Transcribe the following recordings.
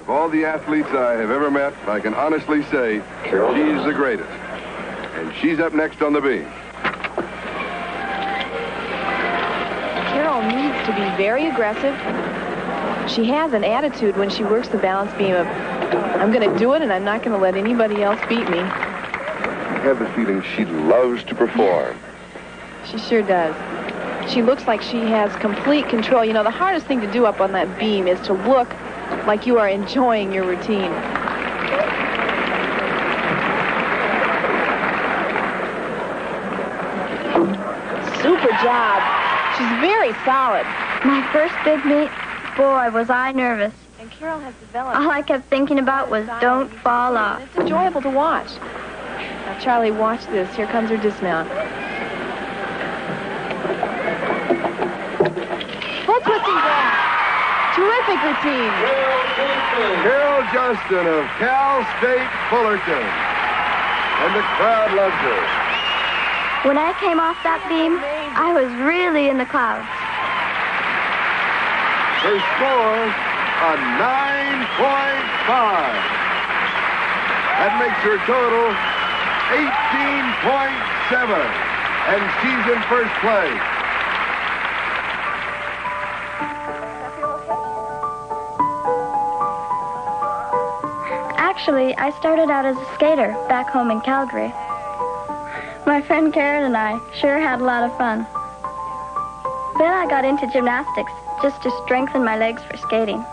Of all the athletes I have ever met, I can honestly say she's the greatest. And she's up next on the beam. Carol needs to be very aggressive. She has an attitude when she works the balance beam of, I'm going to do it and I'm not going to let anybody else beat me. I have the feeling she loves to perform. She sure does. She looks like she has complete control. You know, the hardest thing to do up on that beam is to look like you are enjoying your routine. Super job. She's very solid. My first big meet, boy, was I nervous. And Carol has developed... All I kept thinking about was don't fall off. It's enjoyable to watch. Now, Charlie, watch this. Here comes her dismount. Full twisting grab. Terrific routine. Carol Justin of Cal State Fullerton. And the crowd loves her. When I came off that beam, I was really in the clouds. Her score, a 9.5. That makes her total 18.7. And she's in first place. Actually, I started out as a skater back home in Calgary. My friend Karen and I sure had a lot of fun. Then I got into gymnastics just to strengthen my legs for skating.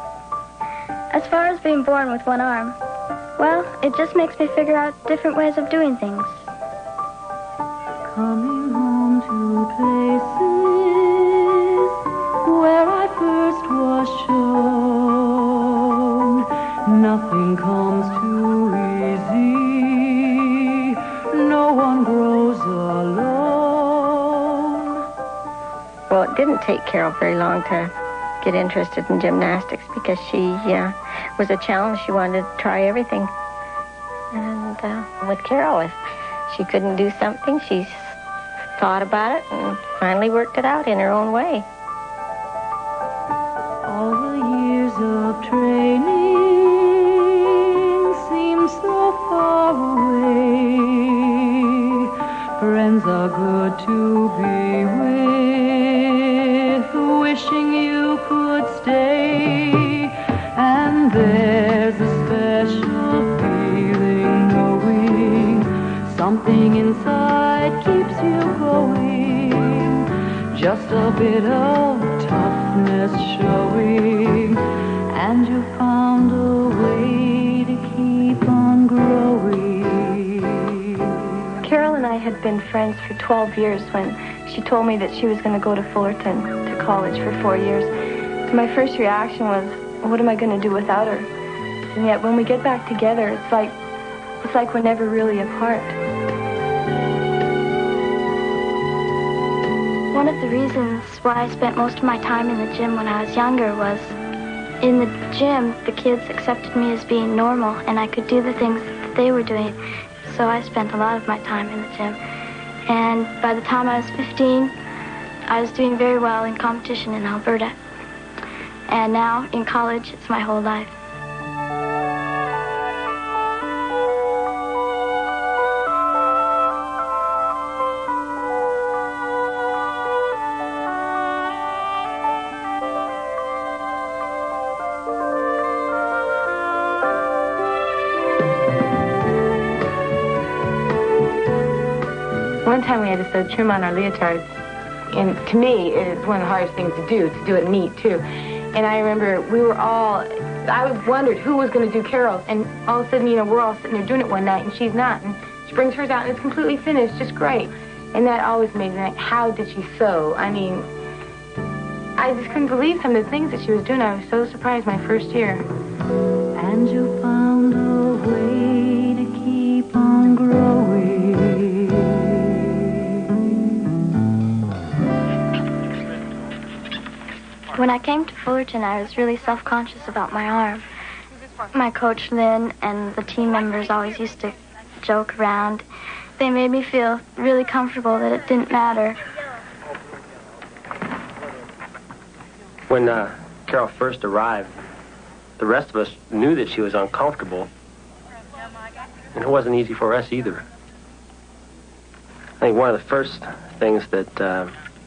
As far as being born with one arm, well, it just makes me figure out different ways of doing things. Coming home to places where I first was shown, nothing comes too easy, no one grows alone. Well, it didn't take Carol very long to get interested in gymnastics because she was a challenge. She wanted to try everything. And with Carol, if she couldn't do something, she thought about it and finally worked it out in her own way. All the years of training seem so far away. Friends are good to be with, wishing you could stay. And there's a special feeling knowing something inside keeps you going. Just a bit of toughness showing, and you found a way to keep on growing. Carol and I had been friends for 12 years when she told me that she was going to go to Fullerton to college for 4 years. So my first reaction was, what am I going to do without her? And yet when we get back together, it's like we're never really apart. One of the reasons why I spent most of my time in the gym when I was younger was, in the gym, the kids accepted me as being normal, and I could do the things that they were doing. So I spent a lot of my time in the gym. And by the time I was 15, I was doing very well in competition in Alberta. And now, in college, it's my whole life. One time we had to sew trim on our leotards, and to me, it's one of the hardest things to do it neat, too. And I remember I wondered who was going to do Carol's, and all of a sudden, we're all sitting there doing it one night, and she's not, and she brings hers out, and it's completely finished, just great. And that always made me like, how did she sew? I mean, I just couldn't believe some of the things that she was doing. I was so surprised my first year. And you found a way to keep on growing. When I came to Fullerton, I was really self-conscious about my arm. My coach, Lynn, and the team members always used to joke around. They made me feel really comfortable that it didn't matter. When Carol first arrived, the rest of us knew that she was uncomfortable, and it wasn't easy for us either. I think one of the first things that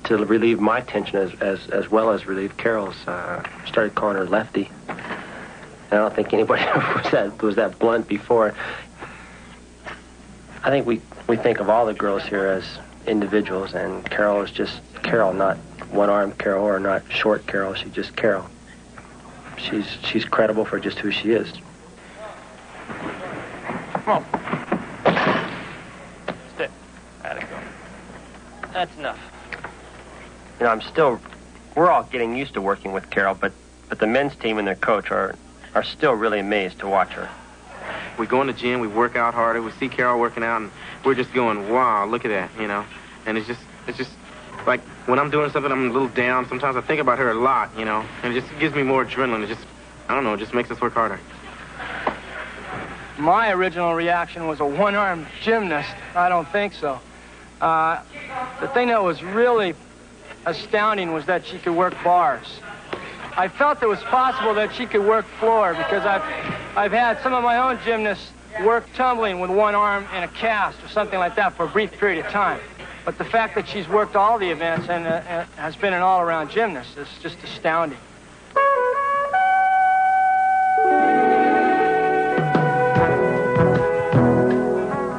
to relieve my tension as well as relieve Carol's, started calling her Lefty. And I don't think anybody was that blunt before. I think we think of all the girls here as individuals, and Carol is just Carol, not one-armed Carol or not short Carol. She's just Carol. She's credible for just who she is. Come on. Stick. There you go. That's enough. You know, we're all getting used to working with Carol, but the men's team and their coach are still really amazed to watch her. We go in the gym, we work out harder, we see Carol working out, and we're just going, wow, look at that, you know. And it's just like when I'm doing something, I'm a little down. Sometimes I think about her a lot, you know, and it just gives me more adrenaline. It just, I don't know, it just makes us work harder. My original reaction was a one-armed gymnast. I don't think so. The thing that was really astounding was that she could work bars. I felt it was possible that she could work floor because I've had some of my own gymnasts work tumbling with one arm in a cast or something like that for a brief period of time. But the fact that she's worked all the events and has been an all-around gymnast is just astounding.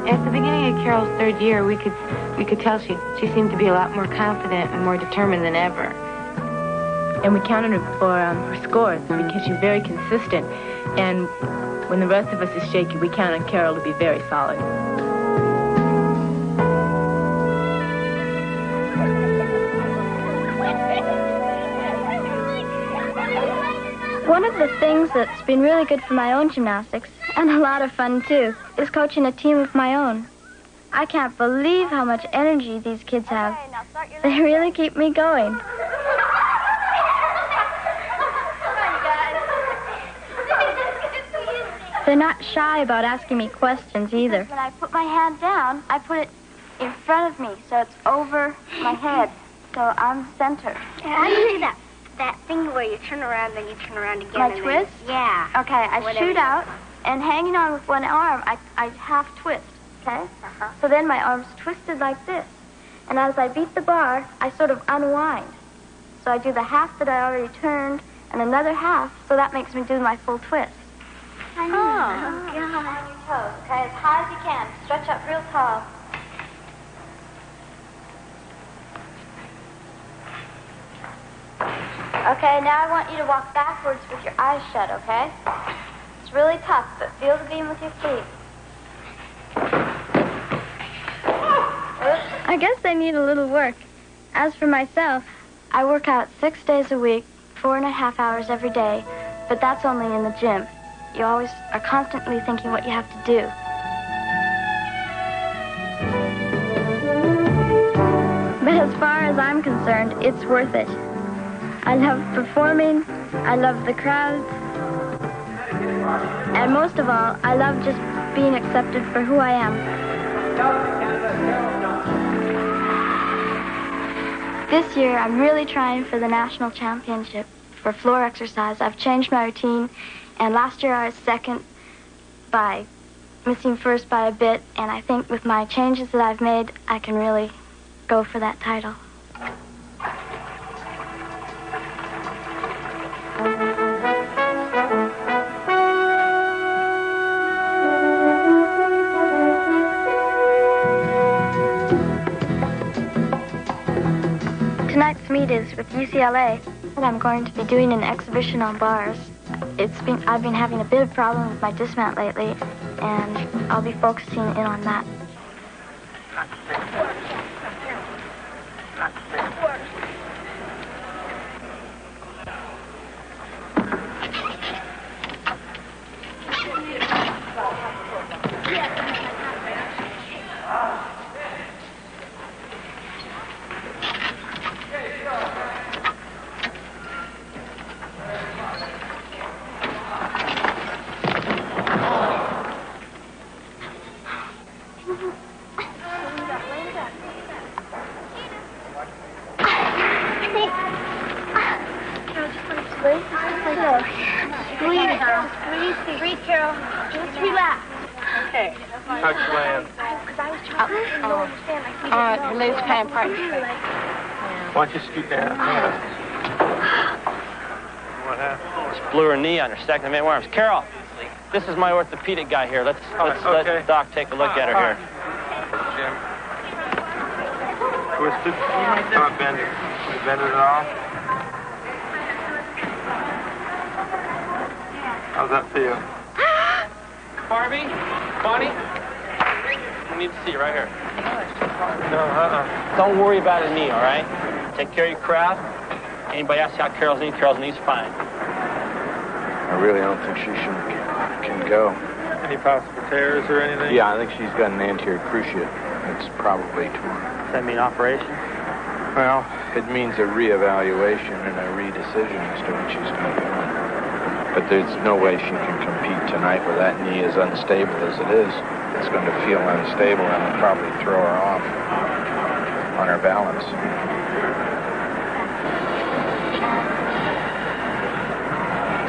At the beginning of Carol's third year, we could tell she seemed to be a lot more confident and more determined than ever. And we counted her for her scores because she's very consistent. And when the rest of us is shaky, we count on Carol to be very solid. One of the things that's been really good for my own gymnastics, and a lot of fun too, is coaching a team of my own. I can't believe how much energy these kids have. They really keep me going. They're not shy about asking me questions either. When I put my hand down, I put it in front of me, so it's over my head, so I'm centered. How do you do that? That thing where you turn around, then you turn around again. My twist? Yeah. Okay, I shoot out, and hanging on with one arm, I half twist, okay? So then my arm's twisted like this. And as I beat the bar, I sort of unwind. So I do the half that I already turned, and another half, so that makes me do my full twist. Oh, God. On your toes, okay? As high as you can. Stretch up real tall. Okay, now I want you to walk backwards with your eyes shut, okay? It's really tough, but feel the beam with your feet. Oops. I guess they need a little work. As for myself, I work out 6 days a week, 4.5 hours every day, but that's only in the gym. You always are constantly thinking what you have to do. But as far as I'm concerned, it's worth it. I love performing, I love the crowds, and most of all, I love just being accepted for who I am. This year, I'm really trying for the national championship for floor exercise. I've changed my routine. And last year I was second by missing first by a bit, and I think with my changes that I've made, I can really go for that title. Tonight's meet is with UCLA, and I'm going to be doing an exhibition on bars. I've been having a bit of problem with my dismount lately, and I'll be focusing in on that. Breathe, Carol. Just relax. Okay. How's your land? Because I was trying to understand. The lady's kind of party. Why don't you scoot down? What happened? Just blew her knee on her second man arms. Carol, this is my orthopedic guy here. Let's let Doc take a look at her here. Jim. Twisted? Not bended. You bended at all? How's that feel? Barbie? Bonnie? We need to see you right here. No, Don't worry about her knee, all right? Take care of your craft. Anybody asks how Carol's knee's fine. I really don't think she can go. Any possible tears or anything? Yeah, I think she's got an anterior cruciate. It's probably torn. Does that mean operation? Well, it means a reevaluation and a redecision as to when she's going to go. But there's no way she can compete tonight where that knee is unstable as it is. It's going to feel unstable and it'll probably throw her off on her balance.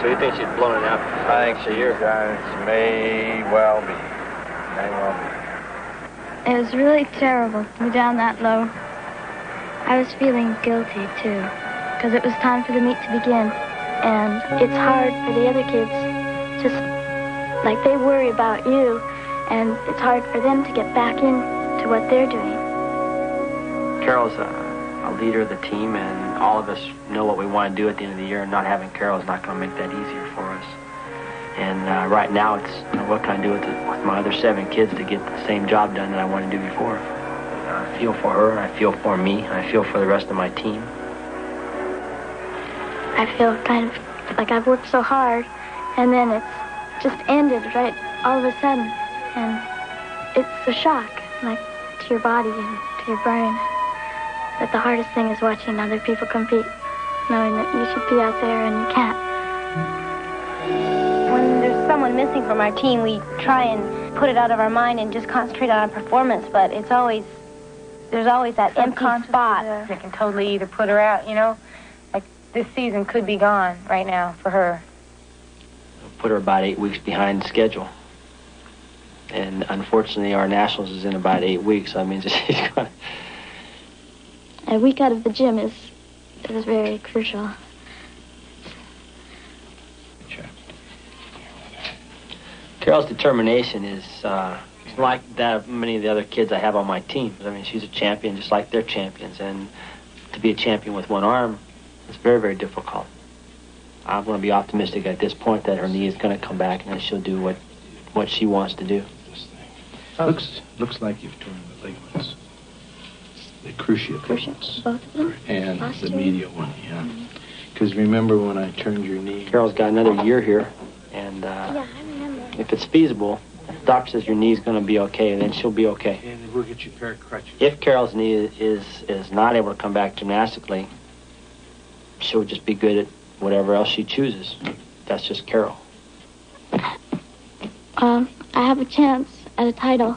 So you think she's blown it out? I think she may well be. It was really terrible to be down that low. I was feeling guilty, too, because it was time for the meet to begin. And it's hard for the other kids, just like they worry about you, and it's hard for them to get back into what they're doing. Carol's a leader of the team, and all of us know what we want to do at the end of the year, and not having Carol is not going to make that easier for us. And right now, it's what can I do with my other 7 kids to get the same job done that I wanted to do before. I feel for her, I feel for me, I feel for the rest of my team. I feel kind of like I've worked so hard, and then it's just ended right all of a sudden. And it's a shock, like, to your body and to your brain. But the hardest thing is watching other people compete, knowing that you should be out there and you can't. When there's someone missing from our team, we try and put it out of our mind and just concentrate on our performance, but there's always that empty spot that can totally either put her out, you know? Like, this season could be gone right now for her. Put her about 8 weeks behind schedule. And unfortunately, our nationals is in about 8 weeks, so that means that she's going to... A week out of the gym is very crucial. Carol's determination is like that of many of the other kids I have on my team. I mean, she's a champion just like they're champions, and to be a champion with one arm is very, very difficult. I'm going to be optimistic at this point that her knee is going to come back and that she'll do what she wants to do. Looks like you've torn the ligaments. The cruciate ligaments. Both of them? And the medial one, yeah. Because remember when I turned your knee... Carol's got another year here, and yeah, I remember. if it's feasible, if the doctor says your knee's going to be okay, then she'll be okay. And we'll get you a pair of crutches. If Carol's knee is not able to come back gymnastically, she'll just be good at whatever else she chooses. That's just Carol. I have a chance at a title.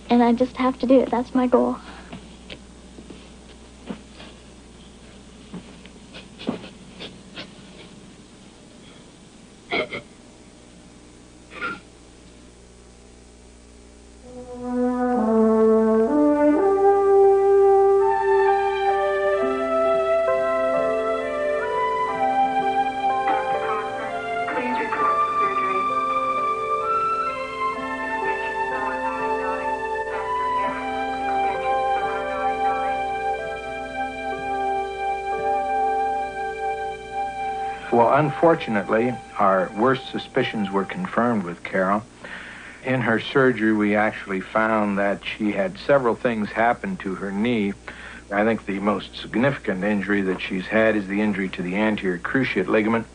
And I just have to do it. That's my goal. Well, unfortunately, our worst suspicions were confirmed with Carol. In her surgery, we actually found that she had several things happen to her knee. I think the most significant injury that she's had is the injury to the anterior cruciate ligament,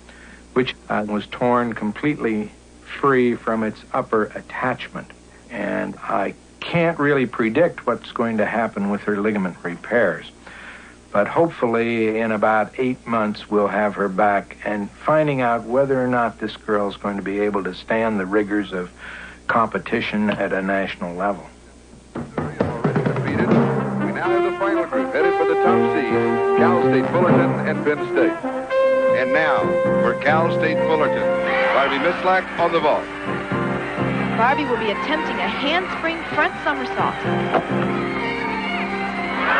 which was torn completely free from its upper attachment. And I can't really predict what's going to happen with her ligament repairs. But hopefully in about 8 months, we'll have her back and finding out whether or not this girl's going to be able to stand the rigors of competition at a national level. Already defeated. We now have the final group headed for the top seed, Cal State Fullerton and Penn State. And now, for Cal State Fullerton, Barbie Mislack on the vault. Barbie will be attempting a handspring front somersault.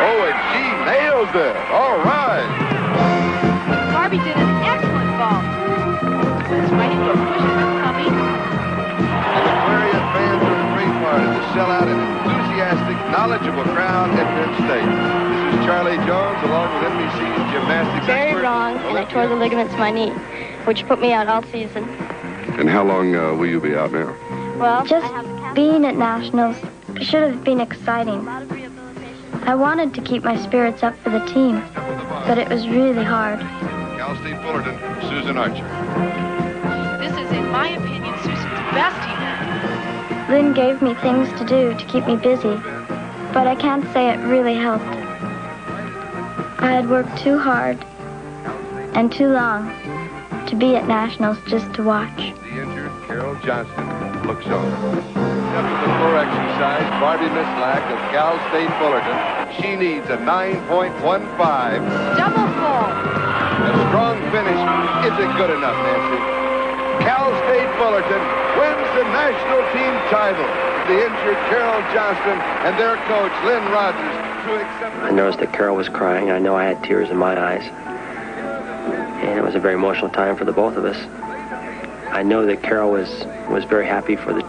Oh, and she nails it. All right. Barbie did an excellent vault. Was waiting for a push was coming. And the Clarion fans are a great part of the sellout and enthusiastic, knowledgeable crowd at Penn State. This is Charlie Jones along with NBC's gymnastics Very expert, wrong, and I tore the ligaments in my knee, which put me out all season. And how long will you be out now? Well, just being at Nationals should have been exciting. I wanted to keep my spirits up for the team, but it was really hard. Cal State Fullerton, Susan Archer. This is, in my opinion, Susan's best event. Lynn gave me things to do to keep me busy, but I can't say it really helped. I had worked too hard and too long to be at Nationals just to watch. The injured Carol Johnston looks on. After the floor exercise, Barbie Mislack of Cal State Fullerton. She needs a 9.15. Double full. A strong finish isn't good enough, Nancy. Cal State Fullerton wins the national team title. The injured Carol Johnston and their coach, Lynn Rogers, to accept... I noticed that Carol was crying. I know I had tears in my eyes. And it was a very emotional time for the both of us. I know that Carol was very happy for the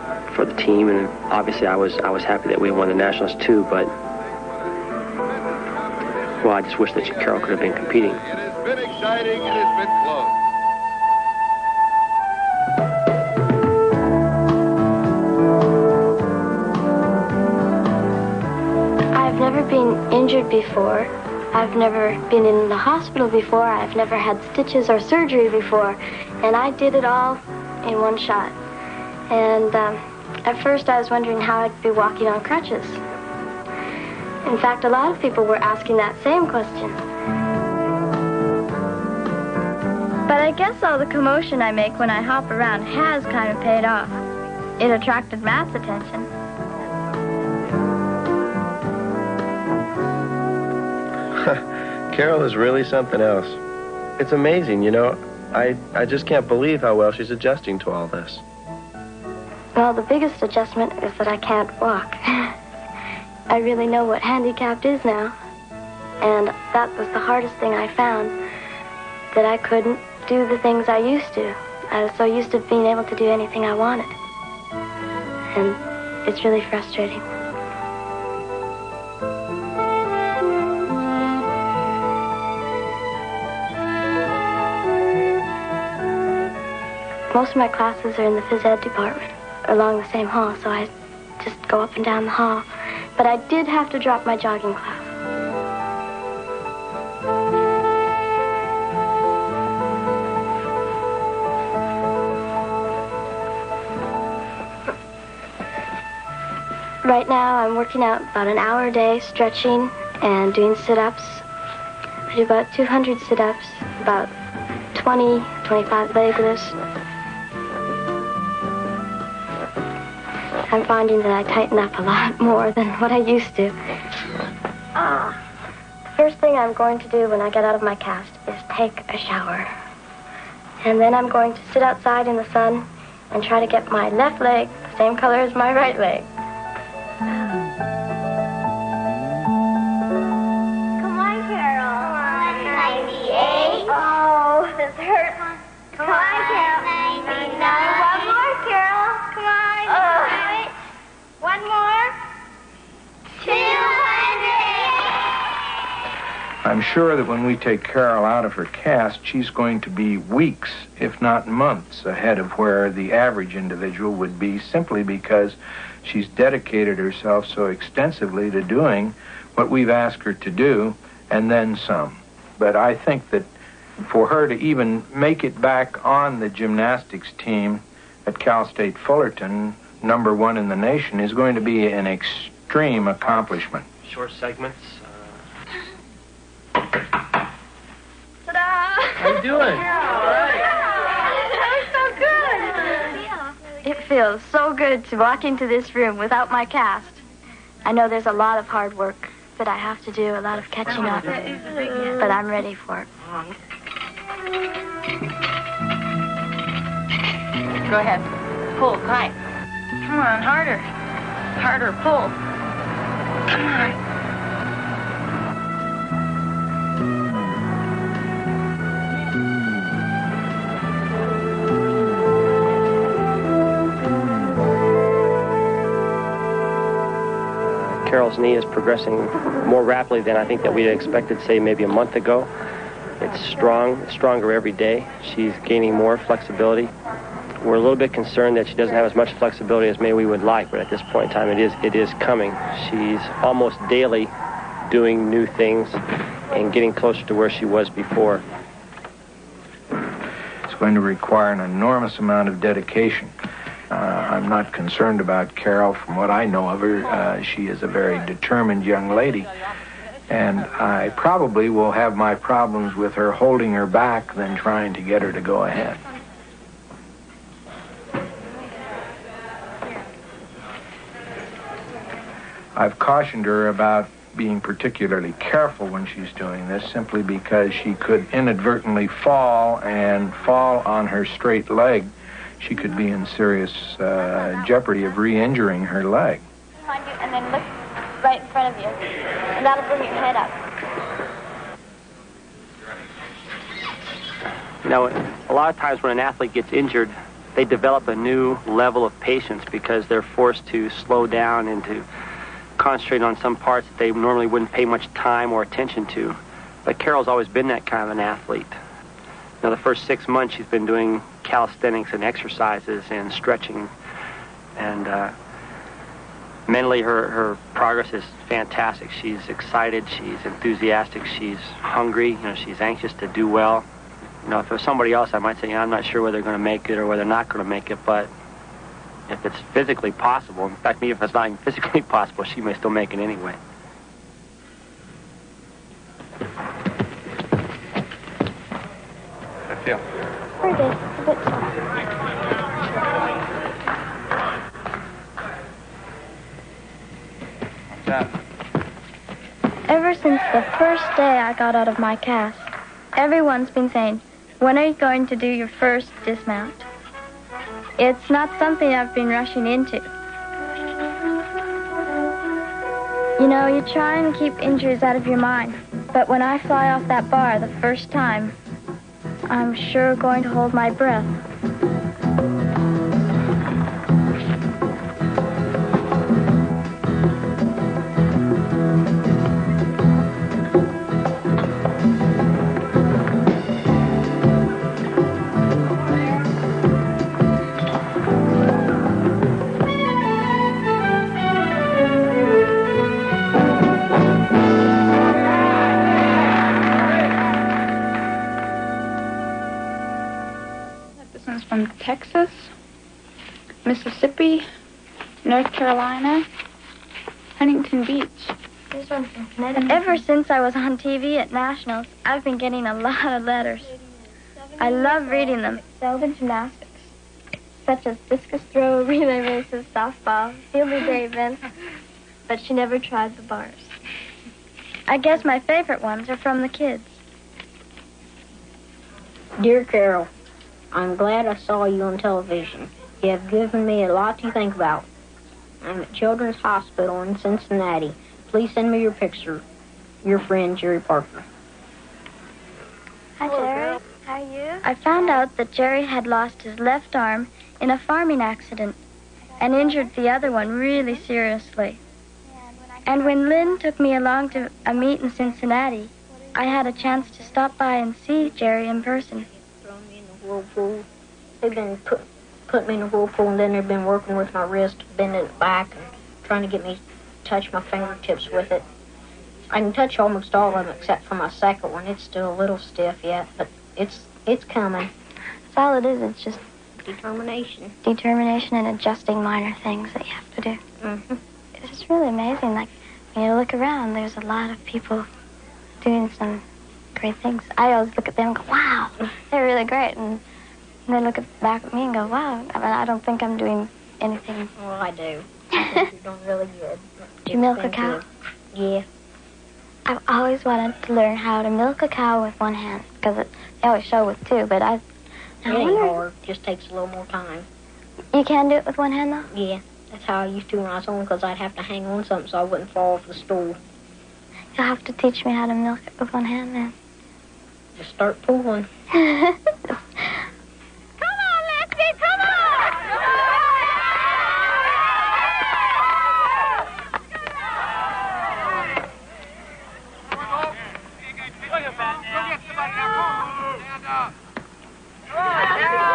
team, and obviously I was happy that we won the Nationals too, but well, I just wish that Carol could have been competing. It has been exciting, it has been close. I've never been injured before. I've never been in the hospital before. I've never had stitches or surgery before. And I did it all in one shot. And at first I was wondering how I'd be walking on crutches. In fact, a lot of people were asking that same question. But I guess all the commotion I make when I hop around has kind of paid off. It attracted Matt's attention. Carol is really something else. It's amazing, you know. I just can't believe how well she's adjusting to all this. Well, the biggest adjustment is that I can't walk. I really know what handicapped is now. And that was the hardest thing I found, that I couldn't do the things I used to. I was so used to being able to do anything I wanted. And it's really frustrating. Most of my classes are in the phys ed department, along the same hall, so I just go up and down the hall. But I did have to drop my jogging class. Right now, I'm working out about an hour a day, stretching and doing sit-ups. I do about 200 sit-ups, about 20, 25 leg lifts. I'm finding that I tighten up a lot more than what I used to. The first thing I'm going to do when I get out of my cast is take a shower. And then I'm going to sit outside in the sun and try to get my left leg the same color as my right leg. Come on, Carol. Come on, 98. Oh, this hurts. Come on, Carol. 99. One more, Carol. Come on. One more. 200. I'm sure that when we take Carol out of her cast, she's going to be weeks, if not months, ahead of where the average individual would be, simply because she's dedicated herself so extensively to doing what we've asked her to do, and then some. But I think that for her to even make it back on the gymnastics team at Cal State Fullerton, #1 in the nation, is going to be an extreme accomplishment. Short segments. Ta-da! How you doing? All right. That was so good. It feels so good to walk into this room without my cast. I know there's a lot of hard work that I have to do, a lot of catching up, but I'm ready for it. Go ahead. Pull tight. Come on, harder. Harder, pull. Come on. Carol's knee is progressing more rapidly than I think that we had expected, say, maybe a month ago. It's stronger every day. She's gaining more flexibility. We're a little bit concerned that she doesn't have as much flexibility as maybe we would like, but at this point in time, it is coming. She's almost daily doing new things and getting closer to where she was before. It's going to require an enormous amount of dedication. I'm not concerned about Carol. From what I know of her, she is a very determined young lady. And I probably will have my problems with her holding her back than trying to get her to go ahead. I've cautioned her about being particularly careful when she's doing this, simply because she could inadvertently fall on her straight leg. She could be in serious jeopardy of re-injuring her leg. And then look right in front of you, and that'll bring your head up. You know, a lot of times when an athlete gets injured, they develop a new level of patience because they're forced to slow down and to concentrate on some parts that they normally wouldn't pay much time or attention to. But Carol's always been that kind of an athlete. Now, the first 6 months she's been doing calisthenics and exercises and stretching, and mentally her progress is fantastic. She's excited, she's enthusiastic, she's hungry, you know, she's anxious to do well. You know, if it was somebody else, I might say, I'm not sure whether they're going to make it or whether they're not going to make it, but if it's physically possible, in fact, even if it's not even physically possible, she may still make it anyway. I feel. Pretty good. A bit soft. What's that? Ever since the first day I got out of my cast, everyone's been saying, when are you going to do your first dismount? It's not something I've been rushing into. You know, you try and keep injuries out of your mind, but when I fly off that bar the first time, I'm sure going to hold my breath. From Texas, Mississippi, North Carolina, Huntington Beach. This one's from Connecticut. Ever since I was on TV at Nationals, I've been getting a lot of letters. I love reading them. Excelled in gymnastics, such as discus throw, relay races, softball, field day events, but she never tried the bars. I guess my favorite ones are from the kids. Dear Carol, I'm glad I saw you on television. You have given me a lot to think about. I'm at Children's Hospital in Cincinnati. Please send me your picture. Your friend, Jerry Parker. Hi, Jerry. How are you? I found out that Jerry had lost his left arm in a farming accident and injured the other one really seriously. And when Lynn took me along to a meet in Cincinnati, I had a chance to stop by and see Jerry in person. Whirlpool. They've been put me in a whirlpool, and then they've been working with my wrist, bending it back, and trying to get me to touch my fingertips with it. I can touch almost all of them except for my second one. It's still a little stiff yet, but it's coming. That's all it is. It's just determination. Determination and adjusting minor things that you have to do. Mm-hmm. It's really amazing. Like, when you look around, there's a lot of people doing some great things. I always look at them and go, wow, they're really great. And they look back at me and go, wow, I mean, I don't think I'm doing anything. Well, I do. I think you're doing really good. Did you milk a cow? Good. Yeah. I've always wanted to learn how to milk a cow with one hand, because they always show with two, but I It ain't hard. Just takes a little more time. You can do it with one hand, though? Yeah, that's how I used to when I was home, because I'd have to hang on something so I wouldn't fall off the stool. You'll have to teach me how to milk it with one hand, then. Just start pulling.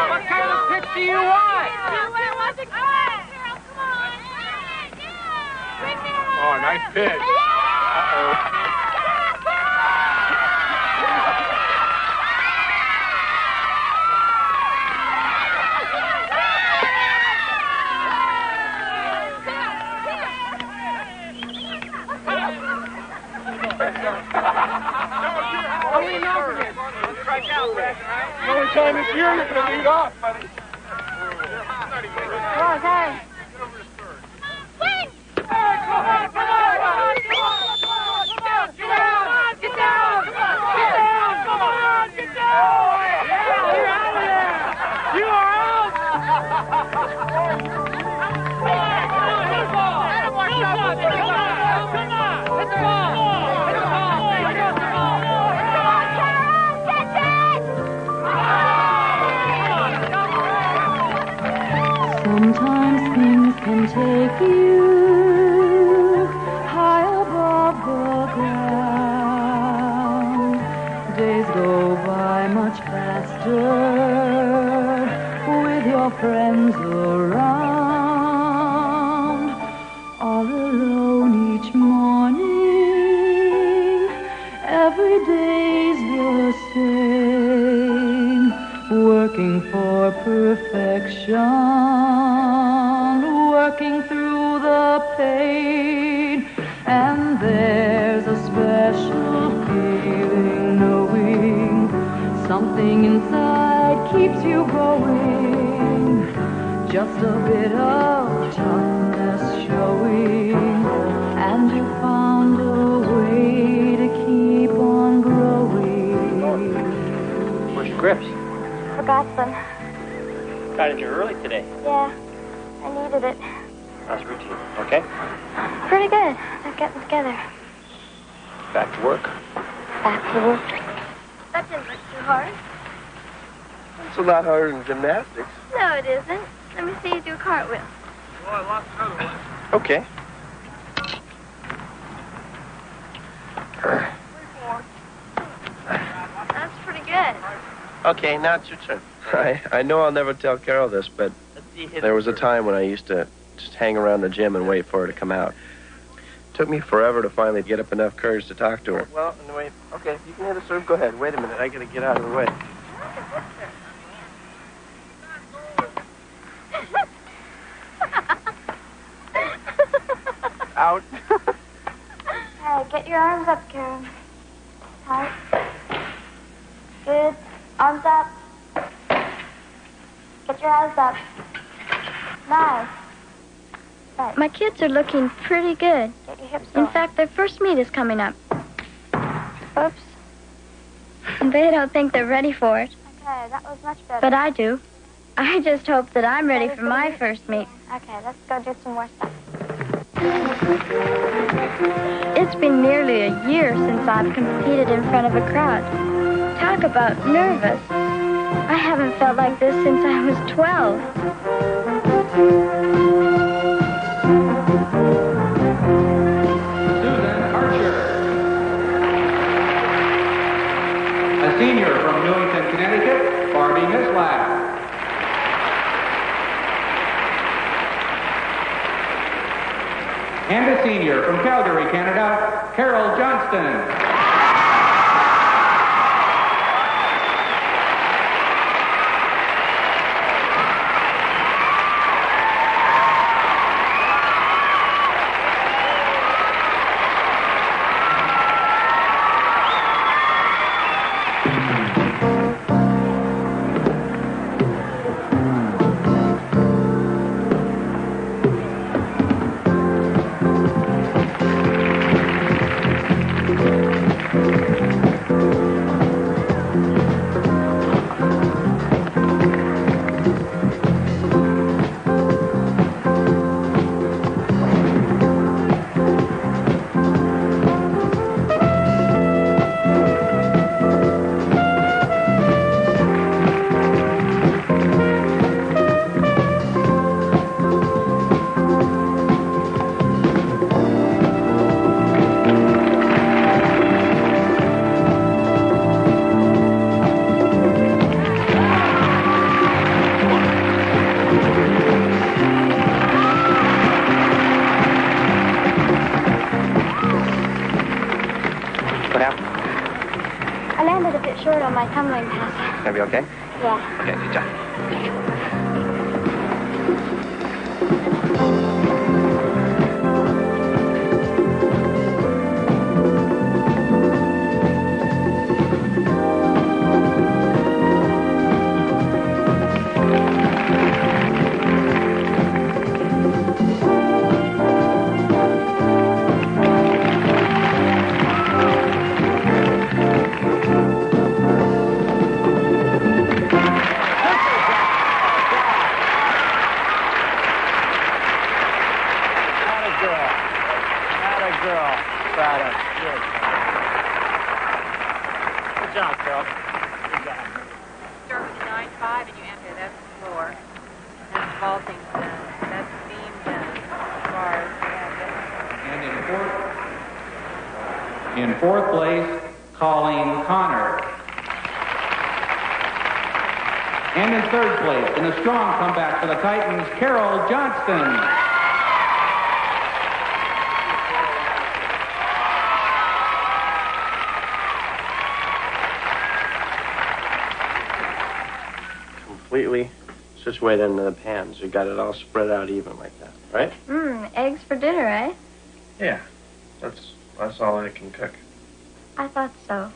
What kind of pitch do you want? Oh, nice pitch. Uh-oh. The only time this year you're going to lead off, buddy. Come on, Harry. Sometimes things can take you high above the ground. Days go by much faster with your friends around. All alone each morning, every day's the same. Working for perfection, working through the pain, and there's a special feeling knowing something inside keeps you going. Just a bit of toughness showing, and you found a way to keep on growing. Where's your grips? Forgot them. Got it early today. Yeah, I needed it. How's routine? Okay? Pretty good. They're getting together. Back to work. Back to work. That didn't look too hard. It's a lot harder than gymnastics. No, it isn't. Let me see you do a cartwheel. Well, I lost another one. Okay. That's pretty good. Okay, now it's your turn. I know I'll never tell Carol this, but there was a time when I used to just hang around the gym and wait for her to come out. It took me forever to finally get up enough courage to talk to her. Well, anyway, okay, if you can hit a serve, go ahead. Wait a minute, I gotta get out of the way. Out. Hey, get your arms up, Karen. Tight. Good. Arms up. Get your eyes up. Nice. Right. My kids are looking pretty good. Get your hips In fact, their first meet is coming up. Oops. They don't think they're ready for it. Okay, that was much better. But I do. I just hope that I'm ready for my first meet. Okay, let's go do some more stuff. It's been nearly a year since I've competed in front of a crowd. Talk about nervous. I haven't felt like this since I was 12. Susan Archer. A senior from Newington, Connecticut, Barbie Mislav. And a senior from Calgary, Canada, Carol Johnston. Gonna be okay? Yeah. Okay, good job. Good job, Carol. Good job. Start with the 9-5 and you enter. That's the floor. That's vaulting. That's beam bars. And in fourth place, Colleen Connor. And in third place, in a strong comeback for the Titans, Carol Johnston. Completely situated into the pans. You got it all spread out even like that, right? Eggs for dinner, eh? Yeah, that's all I can cook. I thought so.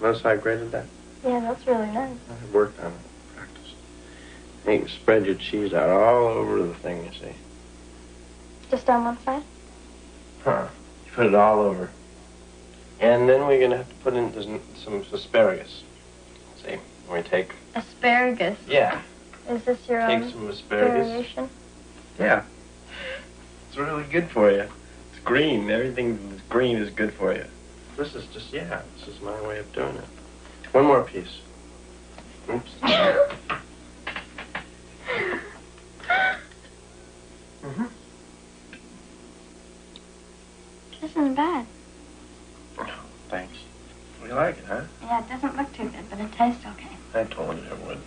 Notice how I graded that? Yeah, that's really nice. I worked on it, practiced. And you can spread your cheese out all over the thing, you see. Just on one side? Huh. You put it all over. And then we're going to have to put in some asparagus. See, we take... Asparagus? Yeah. Is this your Take own some asparagus. variation? Yeah. It's really good for you. It's green. Everything that's green is good for you. This is just, yeah, this is my way of doing it. One more piece. Oops. Mm-hmm. This isn't bad. Thanks. You like it, huh? Yeah, it doesn't look too good, but it tastes okay. I told you it would.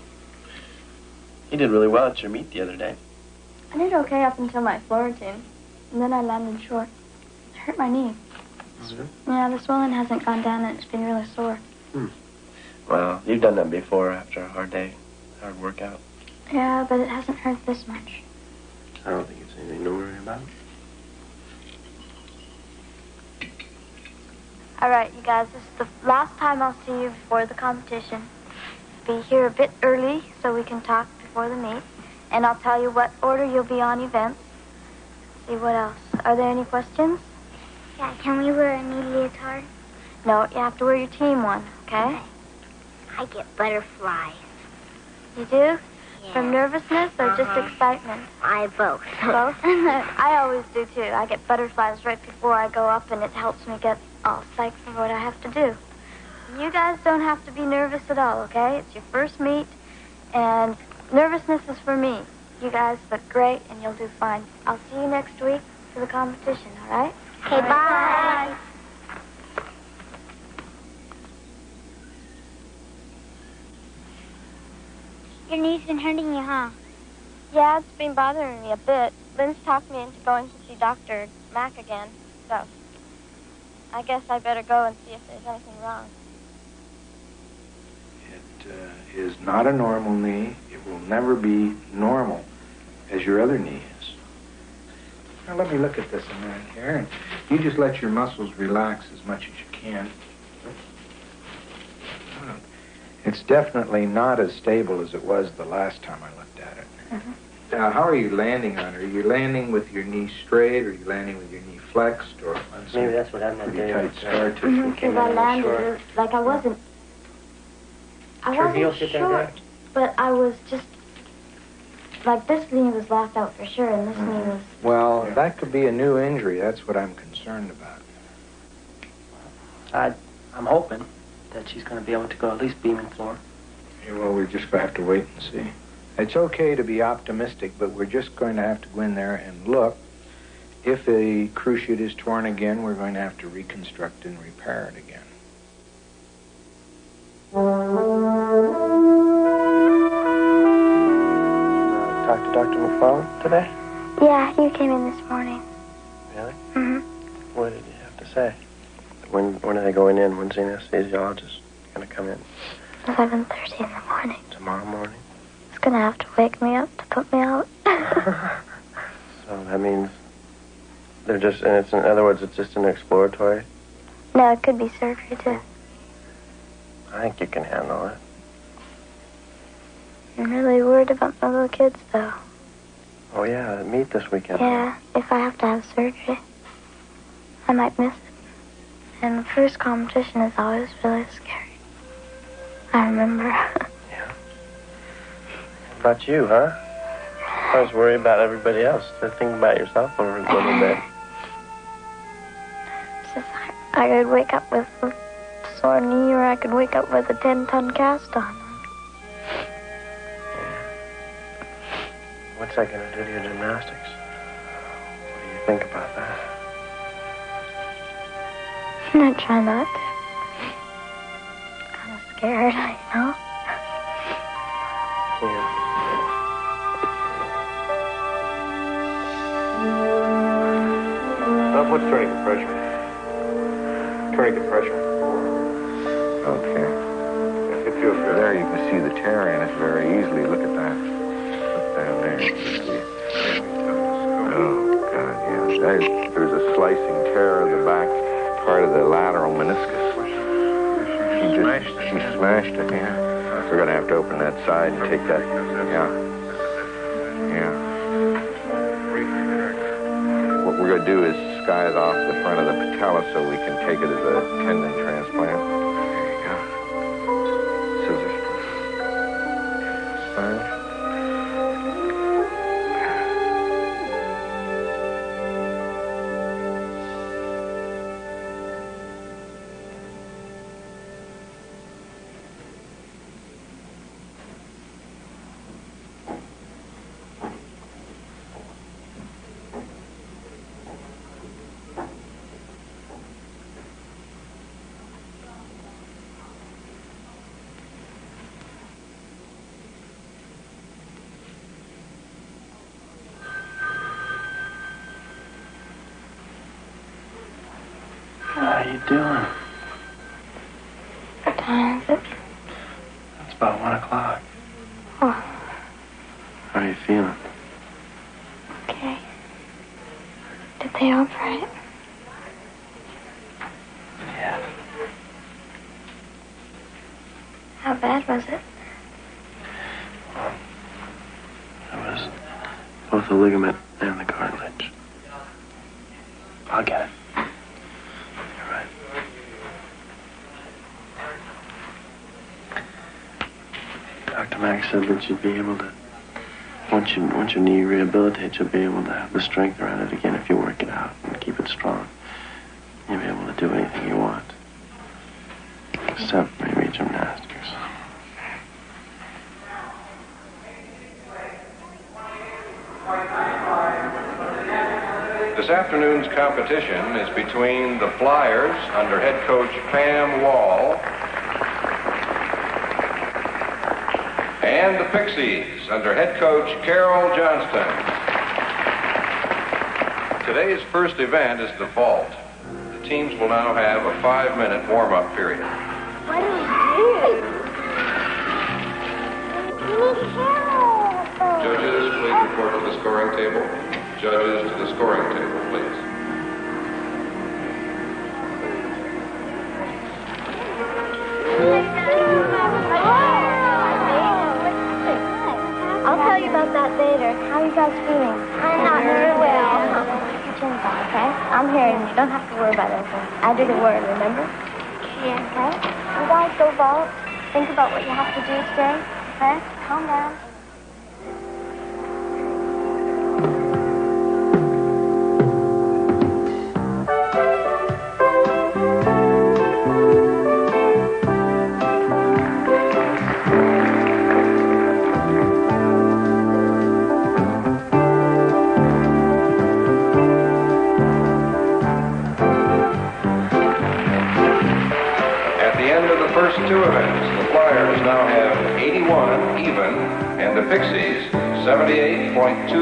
You did really well at your meet the other day. I did okay up until my floor routine, and then I landed short. It hurt my knee. Mm-hmm. Yeah, the swelling hasn't gone down, and it's been really sore. Well, you've done that before after a hard day, hard workout. Yeah, but it hasn't hurt this much. I don't think it's anything to worry about. All right, you guys, this is the last time I'll see you before the competition. Be here a bit early so we can talk before the meet, and I'll tell you what order you'll be on events. See what else. Are there any questions? Yeah, can we wear a new leotard? No, you have to wear your team one, okay? I get butterflies. You do? From nervousness or just excitement? I both. Both? I always do, too. I get butterflies right before I go up, and it helps me get all psyched for what I have to do. You guys don't have to be nervous at all, okay? It's your first meet, and nervousness is for me. You guys look great, and you'll do fine. I'll see you next week for the competition, all right? Okay, bye. Your knee's been hurting you, huh? Yeah, it's been bothering me a bit. Lynn's talked me into going to see Dr. Mack again, so I guess I better go and see if there's anything wrong. It is not a normal knee. It will never be normal as your other knee is. Now, let me look at this a minute here, and you just let your muscles relax as much as you can. It's definitely not as stable as it was the last time I looked at it. Mm-hmm. Now, how are you landing on it? Are you landing with your knee straight, or are you landing with your knee flexed, or on some Maybe that's what I'm not pretty doing. tight scar tissue? Because I landed like I wasn't. I wasn't short, but I was just like this knee was locked out for sure, and this knee was. Well, that could be a new injury. That's what I'm concerned about. I'm hoping that she's going to be able to go at least beam and floor. Yeah, well, we're just going to have to wait and see. It's okay to be optimistic, but we're just going to have to go in there and look. If the cruciate is torn again, we're going to have to reconstruct and repair it again. Talk to Dr. McFarland today? Yeah, he came in this morning. Really? Mm-hmm. What did he have to say? When are they going in? When's the anesthesiologist going to come in? 11:30 in the morning. Tomorrow morning? He's gonna have to wake me up to put me out. So that means they're just, and it's, in other words, it's just an exploratory? No, it could be surgery, too. I think you can handle it. I'm really worried about my little kids, though. Oh, yeah, meet this weekend. Yeah, if I have to have surgery, I might miss it. And the first competition is always really scary. I remember. Yeah. About you, huh? I was worried about everybody else. To think about yourself a little bit. It's just, I could wake up with a sore knee, or I could wake up with a 10-ton cast on. What's that going to do to your gymnastics? What do you think about that? I try not to. Kind of scared, you know? Yeah. What's tourniquet pressure? Tourniquet pressure. Okay. It feels good. There you can see the tear in it very easily. Look at that. Look down there. You can see it. Oh, God, yeah. There's a slicing tear of the back part of the lateral meniscus. She smashed it, yeah. We're going to have to open that side and take that. Yeah. Yeah. What we're going to do is skyze off the front of the patella so we can take it as a tendon transplant. There you go. Scissors. Sponge. How you doing? What time is it? It's about 1 o'clock. Oh, How are you feeling? okay. Did they operate? Yeah. How bad was it? It was both the ligament and the cartilage. I'll get it. You're right. Dr. Max said that you'd be able to, once your knee rehabilitates, you'll be able to have the strength around it again if you work it out and keep it strong. You'll be able to do anything you want. Except maybe gymnastics. This afternoon's competition is between the Flyers under head coach Pam Wall and the Pixies under head coach Carol Johnston. Today's first event is the vault. The teams will now have a 5-minute warm-up period. What do we do? We need Carol. Judges, please report to the scoring table. Judges to the scoring table, please. I'll tell you about that later. How are you guys feeling? I'm not very well. Keep your chins on, okay? I'm here and you don't have to worry about anything. I did a word, remember? Yeah. Okay? You guys go vault. Think about what you have to do today. Okay? Calm down. First two events, the Flyers now have 81 even, and the Pixies 78.20.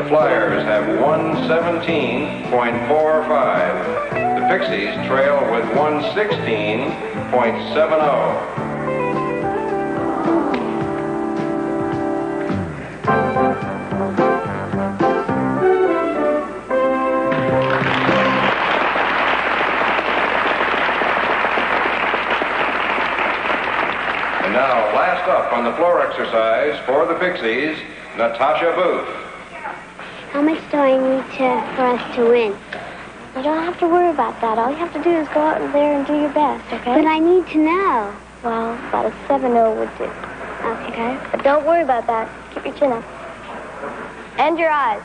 The Flyers have 117.45. The Pixies trail with 116.70. And now, last up on the floor exercise for the Pixies, Natasha Booth. How much do I need for us to win? You don't have to worry about that. All you have to do is go out there and do your best, okay? But I need to know. Well, about a 7-0 would do. Okay? But don't worry about that. Keep your chin up. And your eyes.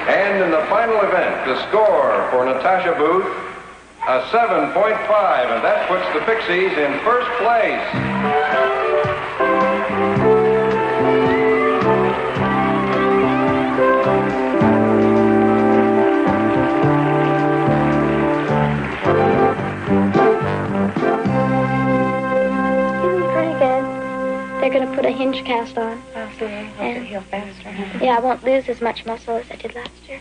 And in the final event, the score for Natasha Booth, a 7.5, and that puts the Pixies in first place. Pretty good. They're going to put a hinge cast on. Oh, so you hope to heal faster, huh? Yeah, I won't lose as much muscle as I did last year.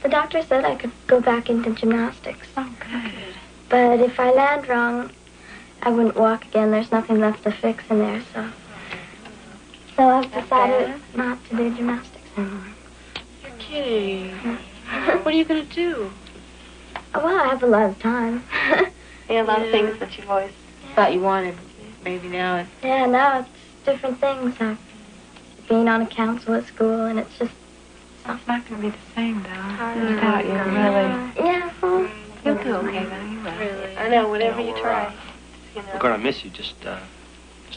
The doctor said I could go back into gymnastics. Oh, good. But if I land wrong, I wouldn't walk again. There's nothing left to fix in there, so I've decided not to do gymnastics anymore. You're kidding. What are you going to do? Well, I have a lot of time. A lot of things that you've always thought you wanted. Maybe now it's... Yeah, now it's different things. I've been on a council at school, and it's just... It's not going to be the same, though. Without you, really. Yeah, well... You'll do okay, though. You will. Really? I know, whatever you try. We're going to miss you just a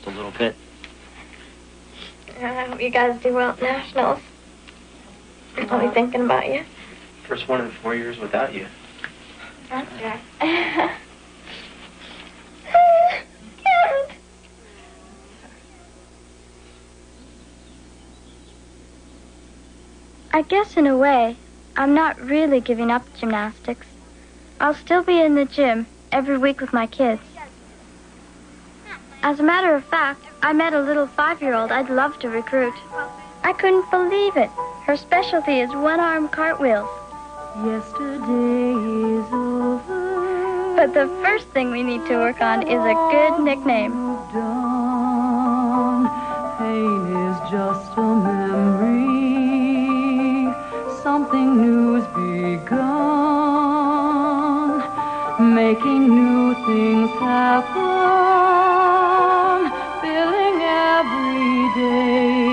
little bit. I hope you guys do well at nationals. I'll be thinking about you. First one in 4 years without you. That's right. I guess in a way, I'm not really giving up gymnastics. I'll still be in the gym every week with my kids. As a matter of fact, I met a little 5-year-old I'd love to recruit. I couldn't believe it. Her specialty is one-arm cartwheels. Yesterday is over. But the first thing we need to work on is a good nickname. Dawn. Pain is just a memory. Something new's begun. Making new things happen. Filling every day.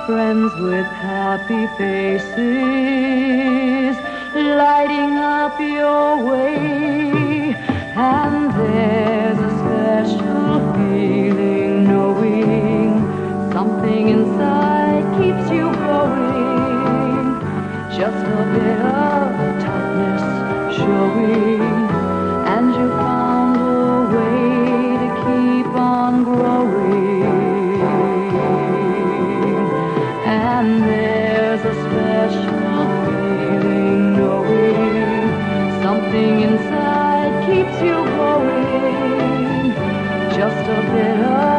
Friends with happy faces. Lighting up your way. And there's a special feeling knowing something inside keeps you going. Just a bit of toughness showing. And you found a way to keep on growing. And there's a special feeling knowing something inside keeps you going. Just a bit of